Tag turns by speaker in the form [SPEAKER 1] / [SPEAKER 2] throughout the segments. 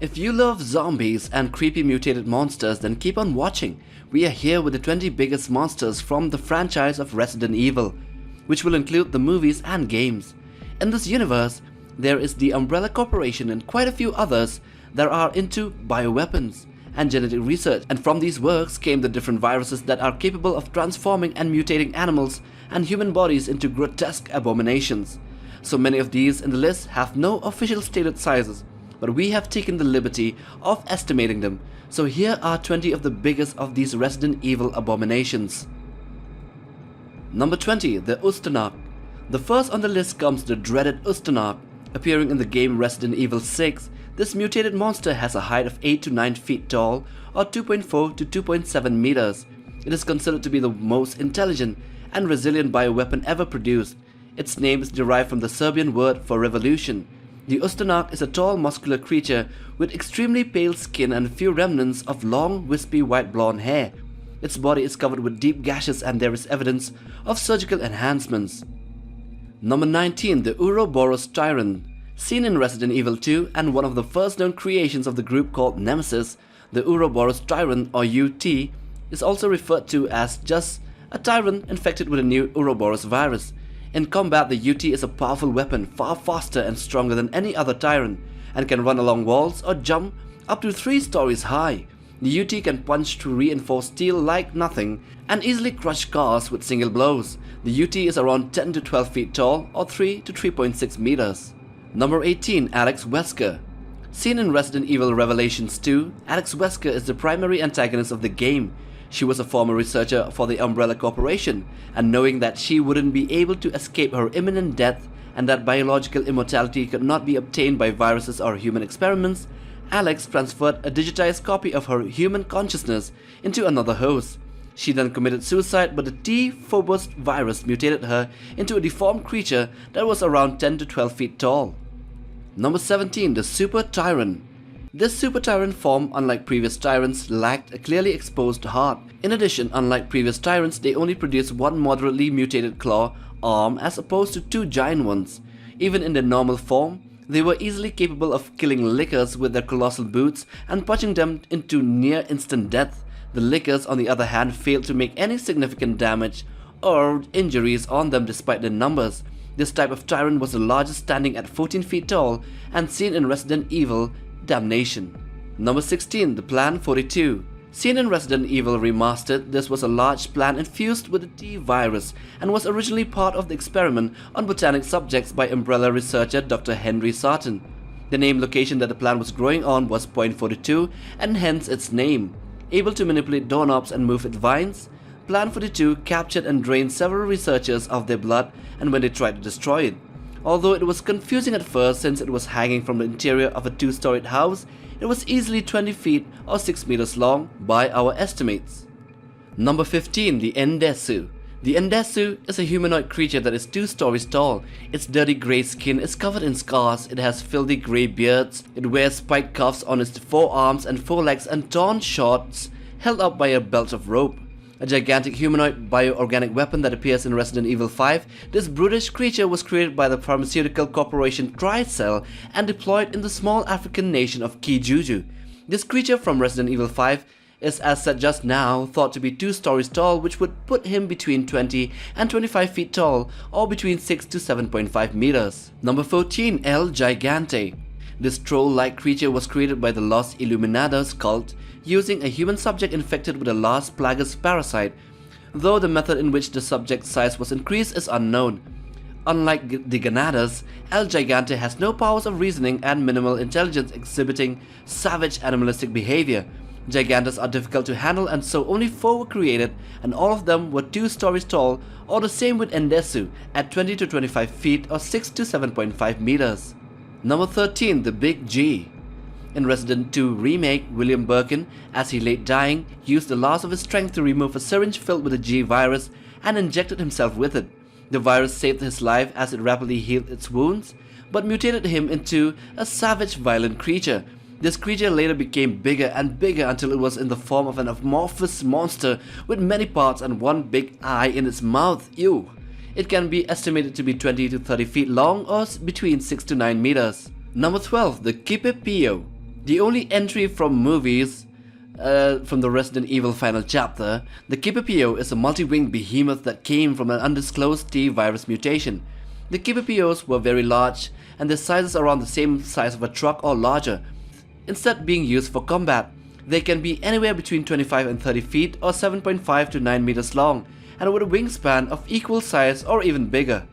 [SPEAKER 1] If you love zombies and creepy mutated monsters, then keep on watching. We are here with the 20 biggest monsters from the franchise of Resident Evil, which will include the movies and games. In this universe, there is the Umbrella Corporation and quite a few others that are into bioweapons and genetic research, and from these works came the different viruses that are capable of transforming and mutating animals and human bodies into grotesque abominations. So many of these in the list have no official stated sizes, but we have taken the liberty of estimating them. So here are 20 of the biggest of these Resident Evil abominations. Number 20, the Astana. The first on the list comes the dreaded Astana. Appearing in the game Resident Evil 6, this mutated monster has a height of 8 to 9 feet tall or 2.4 to 2.7 meters. It is considered to be the most intelligent and resilient bioweapon ever produced. Its name is derived from the Serbian word for revolution. The Astana is a tall, muscular creature with extremely pale skin and few remnants of long, wispy white blonde hair. Its body is covered with deep gashes and there is evidence of surgical enhancements. Number 19, the Ouroboros Tyron. Seen in Resident Evil 2 and one of the first known creations of the group called Nemesis, the Ouroboros Tyron, or UT, is also referred to as just a Tyron infected with a new Ouroboros virus. In combat, the UT is a powerful weapon, far faster and stronger than any other Tyron, and can run along walls or jump up to 3 stories high. The UT can punch through reinforced steel like nothing and easily crush cars with single blows. The UT is around 10 to 12 feet tall or 3 to 3.6 meters. Number 18, Alex Wesker. Seen in Resident Evil Revelations 2, Alex Wesker is the primary antagonist of the game. She was a former researcher for the Umbrella Corporation, and knowing that she wouldn't be able to escape her imminent death and that biological immortality could not be obtained by viruses or human experiments, Alex transferred a digitized copy of her human consciousness into another host. She then committed suicide, but the T-Phobos virus mutated her into a deformed creature that was around 10 to 12 feet tall. Number 17, the Super Tyron. This Super Tyron form, unlike previous Tyrants, lacked a clearly exposed heart. In addition, unlike previous Tyrants, they only produced one moderately mutated claw arm as opposed to 2 giant ones. Even in their normal form, they were easily capable of killing lickers with their colossal boots and punching them into near instant death. The lickers, on the other hand, failed to make any significant damage or injuries on them despite their numbers. This type of Tyron was the largest, standing at 14 feet tall and seen in Resident Evil Damnation. Number 16, the Plan 42. Seen in Resident Evil Remastered, this was a large plant infused with the T-virus and was originally part of the experiment on botanic subjects by Umbrella researcher Dr. Henry Sarton. The name location that the plant was growing on was Point 42 and hence its name. Able to manipulate doorknobs and move its vines, Plan 42 captured and drained several researchers of their blood and when they tried to destroy it. Although it was confusing at first since it was hanging from the interior of a 2-storied house, it was easily 20 feet or 6 meters long by our estimates. Number 15, the Endesu. The Endesu is a humanoid creature that is 2 stories tall. Its dirty grey skin is covered in scars, it has filthy grey beards, it wears spiked cuffs on its forearms and forelegs and torn shorts held up by a belt of rope. A gigantic humanoid bioorganic weapon that appears in Resident Evil 5, this brutish creature was created by the pharmaceutical corporation Tricell and deployed in the small African nation of Kijuju. This creature from Resident Evil 5 is, as said just now, thought to be 2 stories tall, which would put him between 20 and 25 feet tall or between 6 to 7.5 meters. Number 14, El Gigante. This troll-like creature was created by the Los Illuminados cult using a human subject infected with a Las Plagas parasite, though the method in which the subject's size was increased is unknown. Unlike the Ganadas, El Gigante has no powers of reasoning and minimal intelligence, exhibiting savage animalistic behavior. Gigantes are difficult to handle and so only 4 were created and all of them were 2 stories tall, or the same with Endesu at 20 to 25 feet or 6 to 7.5 meters. Number 13, the Big G. In Resident 2 Remake, William Birkin, as he lay dying, used the last of his strength to remove a syringe filled with the G virus and injected himself with it. The virus saved his life as it rapidly healed its wounds, but mutated him into a savage, violent creature. This creature later became bigger and bigger until it was in the form of an amorphous monster with many parts and one big eye in its mouth. Ew! It can be estimated to be 20 to 30 feet long or between 6 to 9 meters. Number 12, the Kip APO. The only entry from movies from the Resident Evil final chapter, the Kip APO is a multi-winged behemoth that came from an undisclosed T virus mutation. The Kip APOs were very large, and their sizes are around the same size of a truck or larger. Instead being used for combat, they can be anywhere between 25 and 30 feet or 7.5 to 9 meters long, and with a wingspan of equal size or even bigger.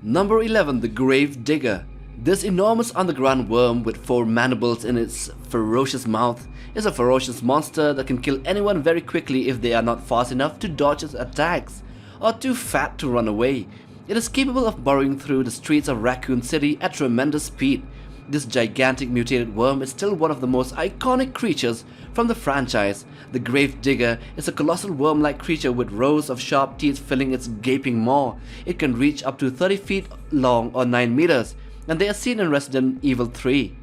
[SPEAKER 1] Number 11. The Grave Digger. This enormous underground worm with 4 mandibles in its ferocious mouth is a ferocious monster that can kill anyone very quickly if they are not fast enough to dodge its attacks, or too fat to run away. It is capable of burrowing through the streets of Raccoon City at tremendous speed. This gigantic mutated worm is still one of the most iconic creatures from the franchise. The Grave Digger is a colossal worm-like creature with rows of sharp teeth filling its gaping maw. It can reach up to 30 feet long or 9 meters, and they are seen in Resident Evil 3.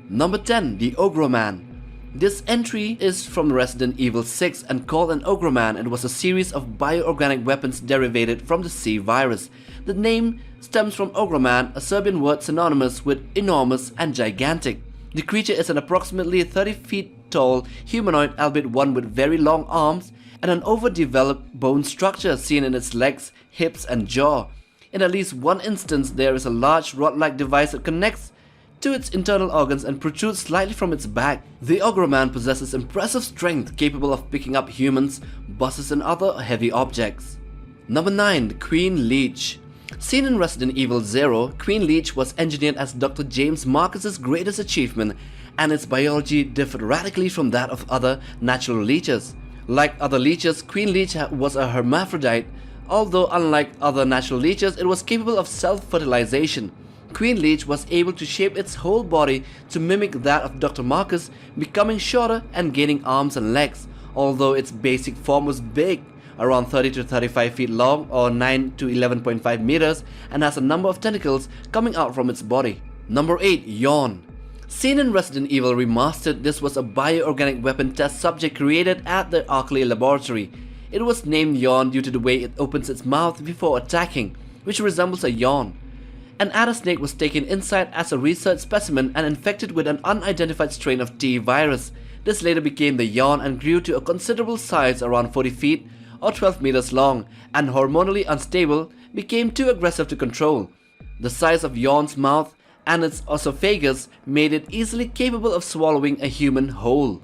[SPEAKER 1] Number 10. The Ogre Man. This entry is from Resident Evil 6 and called an Ogre Man, and was a series of bioorganic weapons derived from the C virus. The name stems from Ogre Man, a Serbian word synonymous with enormous and gigantic. The creature is an approximately 30 feet tall humanoid, albeit one with very long arms and an overdeveloped bone structure seen in its legs, hips and jaw. In at least one instance, there is a large rod-like device that connects to its internal organs and protrudes slightly from its back. The Ogre Man possesses impressive strength, capable of picking up humans, buses and other heavy objects. Number 9. The Queen Leech. Seen in Resident Evil 0, Queen Leech was engineered as Dr. James Marcus's greatest achievement, and its biology differed radically from that of other natural leeches. Like other leeches, Queen Leech was a hermaphrodite. Although unlike other natural leeches, it was capable of self-fertilization. Queen Leech was able to shape its whole body to mimic that of Dr. Marcus, becoming shorter and gaining arms and legs, although its basic form was big, around 30 to 35 feet long or 9 to 11.5 meters, and has a number of tentacles coming out from its body. Number 8. Yawn. Seen in Resident Evil Remastered, this was a bioorganic weapon test subject created at the Arkley laboratory. It was named Yawn due to the way it opens its mouth before attacking, which resembles a yawn. An adder snake was taken inside as a research specimen and infected with an unidentified strain of T virus. This later became the Yawn and grew to a considerable size, around 40 feet or 12 meters long, and hormonally unstable, became too aggressive to control. The size of Yawn's mouth and its esophagus made it easily capable of swallowing a human whole.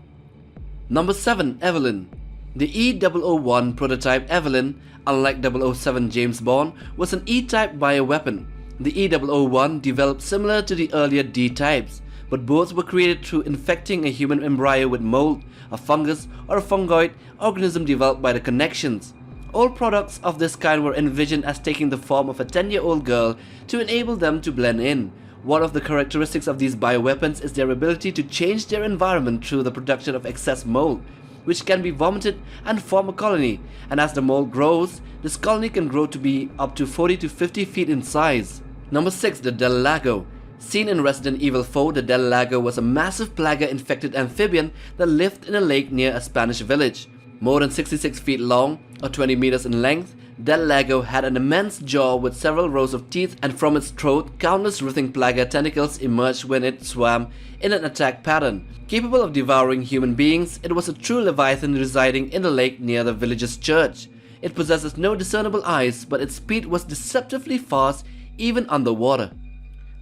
[SPEAKER 1] Number 7. Evelyn. The E-001 prototype Evelyn, unlike 007 James Bond, was an E-type bioweapon. The E-001 developed similar to the earlier D-types, but both were created through infecting a human embryo with mold, a fungus, or a fungoid organism developed by the connections. All products of this kind were envisioned as taking the form of a 10-year-old girl to enable them to blend in. One of the characteristics of these bioweapons is their ability to change their environment through the production of excess mold, which can be vomited and form a colony, and as the mold grows, this colony can grow to be up to 40 to 50 feet in size. Number 6. The Del Lago. Seen in Resident Evil 4, the Del Lago was a massive plaga-infected amphibian that lived in a lake near a Spanish village. More than 66 feet long, or 20 meters in length, Del Lago had an immense jaw with several rows of teeth, and from its throat, countless writhing plaga tentacles emerged when it swam in an attack pattern. Capable of devouring human beings, it was a true leviathan residing in the lake near the village's church. It possesses no discernible eyes, but its speed was deceptively fast even underwater.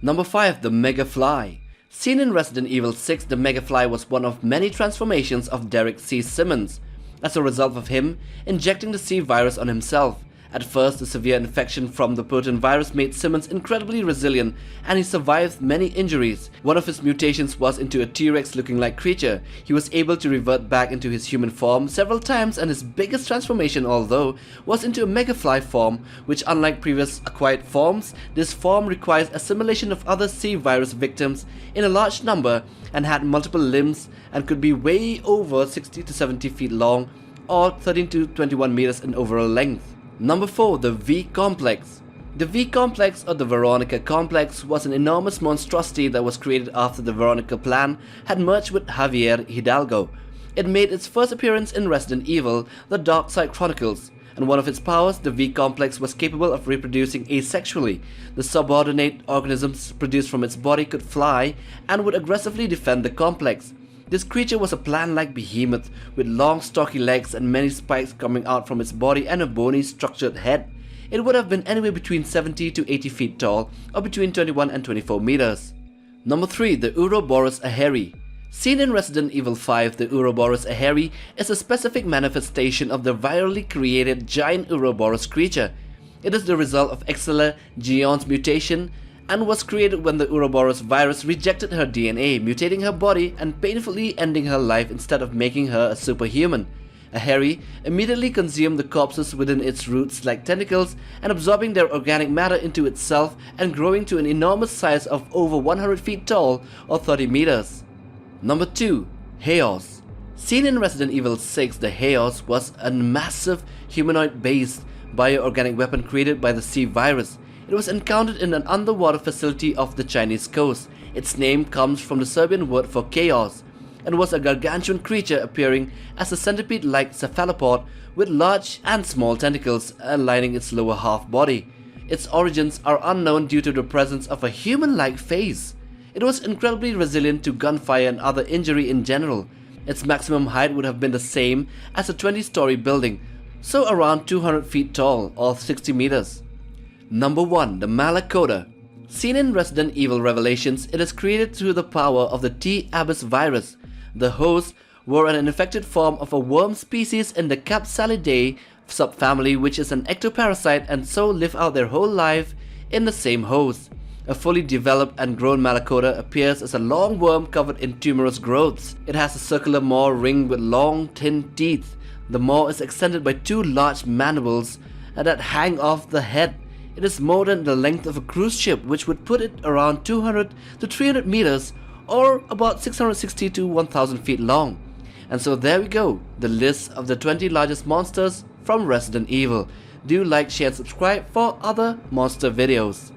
[SPEAKER 1] Number 5. The Mega Fly. Seen in Resident Evil 6, the Mega Fly was one of many transformations of Derek C. Simmons, as a result of him injecting the C virus on himself. At first, the severe infection from the potent virus made Simmons incredibly resilient, and he survived many injuries. One of his mutations was into a T-Rex looking like creature. He was able to revert back into his human form several times, and his biggest transformation, although, was into a Megafly form, which unlike previous acquired forms, this form requires assimilation of other C virus victims in a large number, and had multiple limbs, and could be way over 60 to 70 feet long, or 13 to 21 meters in overall length. Number 4. The V-Complex. The V-Complex, or the Veronica Complex, was an enormous monstrosity that was created after the Veronica plan had merged with Javier Hidalgo. It made its first appearance in Resident Evil: The Dark Side Chronicles. and one of its powers, the V-complex, was capable of reproducing asexually. The subordinate organisms produced from its body could fly and would aggressively defend the complex. This creature was a plant-like behemoth with long stocky legs and many spikes coming out from its body and a bony structured head. It would have been anywhere between 70 to 80 feet tall or between 21 and 24 meters. Number 3. The Ouroboros Aheri. Seen in Resident Evil 5, the Ouroboros Aheri is a specific manifestation of the virally created giant Ouroboros creature. It is the result of Xella Yawn's mutation and was created when the Ouroboros virus rejected her DNA, mutating her body and painfully ending her life instead of making her a superhuman. Aheri immediately consumed the corpses within its roots like tentacles and absorbing their organic matter into itself and growing to an enormous size of over 100 feet tall or 30 meters. Number 2. Chaos. Seen in Resident Evil 6, the Chaos was a massive humanoid-based bioorganic weapon created by the C virus. It was encountered in an underwater facility off the Chinese coast. Its name comes from the Serbian word for chaos, and was a gargantuan creature appearing as a centipede-like cephalopod with large and small tentacles lining its lower half body. Its origins are unknown due to the presence of a human-like face. It was incredibly resilient to gunfire and other injury in general. Its maximum height would have been the same as a 20-story building, so around 200 feet tall or 60 meters. Number 1. The Malika. Seen in Resident Evil Revelations, it is created through the power of the T-Abyss virus. The hosts were an infected form of a worm species in the Capsalidae subfamily, which is an ectoparasite and so live out their whole life in the same host. A fully developed and grown Malika appears as a long worm covered in tumorous growths. It has a circular maw ringed with long, thin teeth. The maw is extended by 2 large mandibles that hang off the head. It is more than the length of a cruise ship, which would put it around 200 to 300 meters or about 660 to 1000 feet long. And so there we go, the list of the 20 largest monsters from Resident Evil. Do like, share and subscribe for other monster videos.